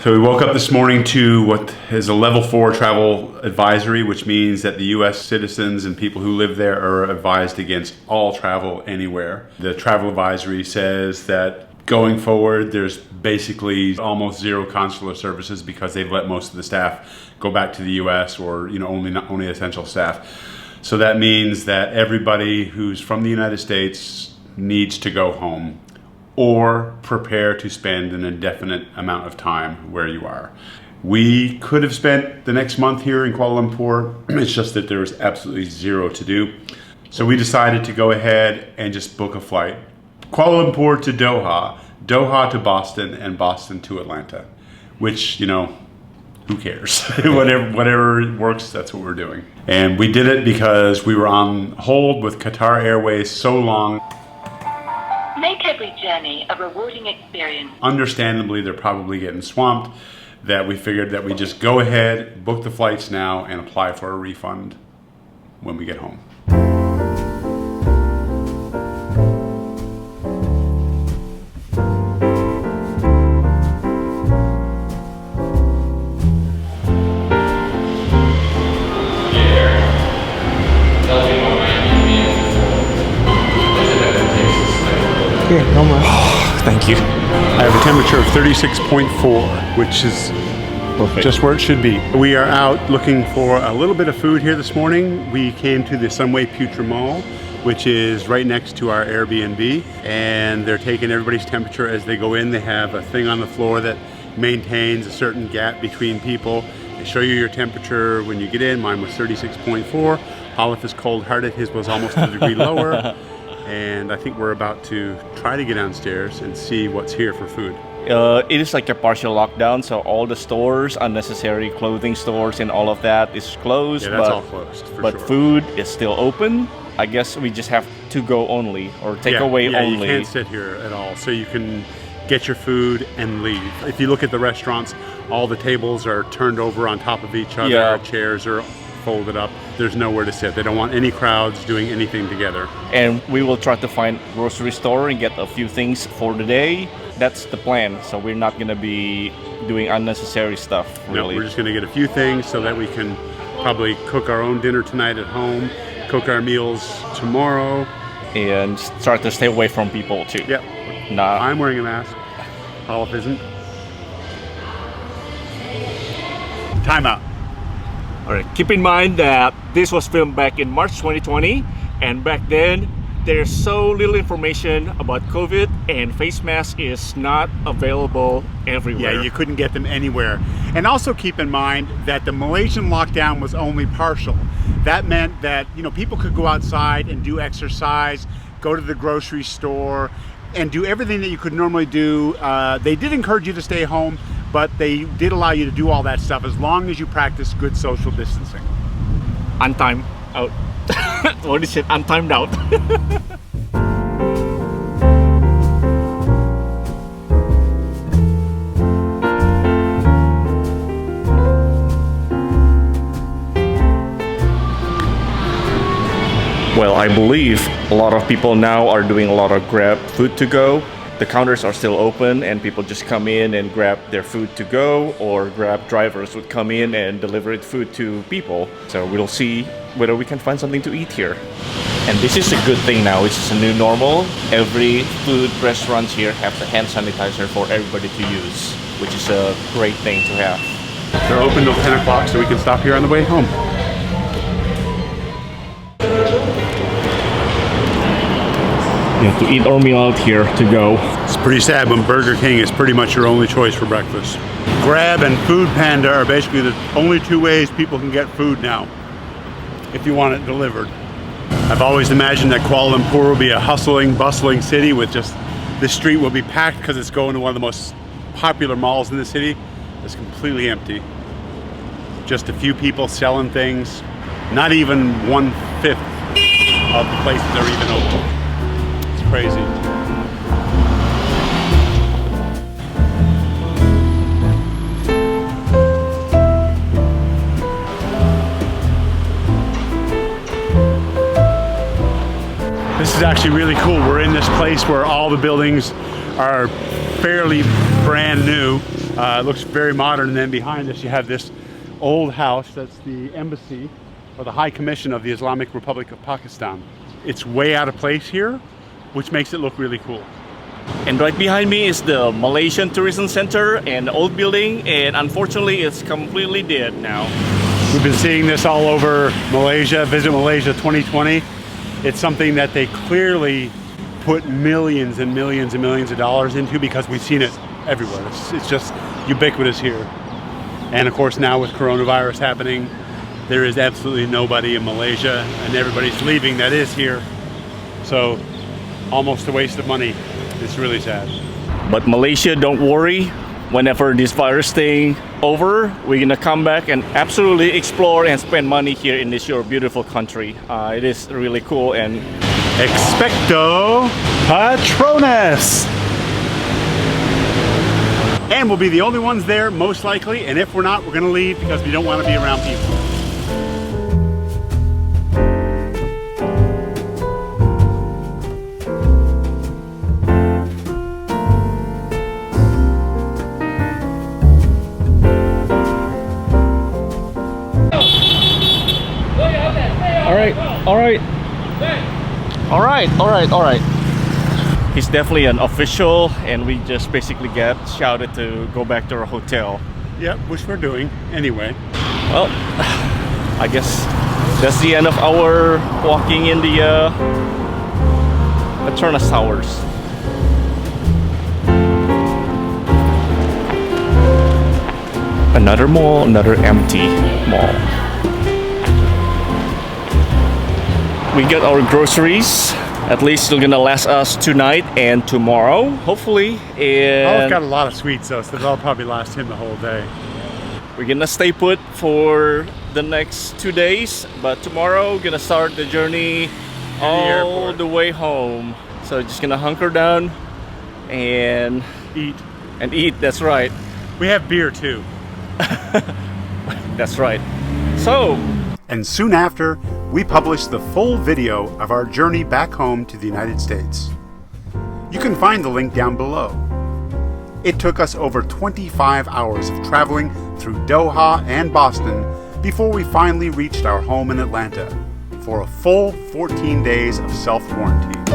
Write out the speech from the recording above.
So we woke up this morning to what is a level 4 travel advisory, which means that the US citizens and people who live there are advised against all travel anywhere. The travel advisory says that going forward, there's basically almost zero consular services because they've let most of the staff go back to the US, or only essential staff. So that means that everybody who's from the United States needs to go home or prepare to spend an indefinite amount of time where you are. We could have spent the next month here in Kuala Lumpur. It's just that there was absolutely zero to do. So we decided to go ahead and just book a flight. Kuala Lumpur to Doha, Doha to Boston, and Boston to Atlanta, which, who cares? whatever works, that's what we're doing. And we did it because we were on hold with Qatar Airways so long. Make every journey a rewarding experience. Understandably, they're probably getting swamped, that we figured that we just go ahead, book the flights now, and apply for a refund when we get home. Thank you. I have a temperature of 36.4, which is perfect. Just where it should be. We are out looking for a little bit of food here this morning. We came to the Sunway Mall, which is right next to our Airbnb, and they're taking everybody's temperature as they go in. They have a thing on the floor that maintains a certain gap between people. They show you your temperature when you get in. Mine was 36.4. Halef is cold-hearted. His was almost a degree lower. And I think we're about to try to get downstairs and see what's here for food. It is like a partial lockdown, so all the stores, unnecessary clothing stores and all of that is closed. Yeah, that's all closed, for but sure. Food is still open. I guess we just have to go only, or take away only. You can't sit here at all, so you can get your food and leave. If you look at the restaurants, all the tables are turned over on top of each other. Yeah. Chairs are folded up. There's nowhere to sit. They don't want any crowds doing anything together. And we will try to find a grocery store and get a few things for the day. That's the plan. So we're not going to be doing unnecessary stuff, really. No, we're just going to get a few things so that we can probably cook our own dinner tonight at home, cook our meals tomorrow. And start to stay away from people, too. Yep. I'm wearing a mask. Halef isn't. Time out. All right, keep in mind that this was filmed back in March 2020, and back then there's so little information about COVID, and face mask is not available everywhere. Yeah, you couldn't get them anywhere. And also keep in mind that the Malaysian lockdown was only partial. That meant that people could go outside and do exercise, go to the grocery store, and do everything that you could normally do. They did encourage you to stay home, but they did allow you to do all that stuff as long as you practice good social distancing. Untimed out. What is it? Untimed out. Well, I believe a lot of people now are doing a lot of Grab food to go. The counters are still open and people just come in and grab their food to go, or Grab drivers would come in and deliver food to people. So we'll see whether we can find something to eat here. And this is a good thing now. It's just a new normal. Every food restaurants here have the hand sanitizer for everybody to use, which is a great thing to have. They're open till 10 o'clock, so we can stop here on the way home. You have to eat our meal out here to go. It's pretty sad when Burger King is pretty much your only choice for breakfast. Grab and Food Panda are basically the only two ways people can get food now, if you want it delivered. I've always imagined that Kuala Lumpur will be a hustling, bustling city with just, the street will be packed because it's going to one of the most popular malls in the city. It's completely empty. Just a few people selling things. Not even 1/5 of the places are even open. Crazy. This is actually really cool. We're in this place where all the buildings are fairly brand new. It looks very modern. And then behind us you have this old house. That's the embassy or the High Commission of the Islamic Republic of Pakistan. It's way out of place here, which makes it look really cool. And right behind me is the Malaysian Tourism Center, and old building, and unfortunately it's completely dead now. We've been seeing this all over Malaysia, Visit Malaysia 2020. It's something that they clearly put millions and millions and millions of dollars into because we've seen it everywhere. It's just ubiquitous here. And of course now with coronavirus happening, there is absolutely nobody in Malaysia and everybody's leaving that is here. So almost a waste of money. It's really sad. But Malaysia, don't worry. Whenever this virus thing over, we're gonna come back and absolutely explore and spend money here in this your beautiful country. It is really cool. And expecto Petronas! And we'll be the only ones there, most likely. And if we're not, we're gonna leave because we don't want to be around people. All right. He's definitely an official, and we just basically get shouted to go back to our hotel. Yep, which we're doing anyway. Well, I guess that's the end of our walking in the Petronas Towers. Another mall, another empty mall. We got our groceries. At least they're gonna last us tonight and tomorrow, hopefully. And I've got a lot of sweets though, so they'll probably last him the whole day. we're gonna stay put for the next 2 days, but tomorrow we're gonna start the journey all the way home. So just gonna hunker down and Eat. That's right. We have beer too. That's right. So, And soon after, we published the full video of our journey back home to the United States. You can find the link down below. It took us over 25 hours of traveling through Doha and Boston before we finally reached our home in Atlanta for a full 14 days of self-quarantine.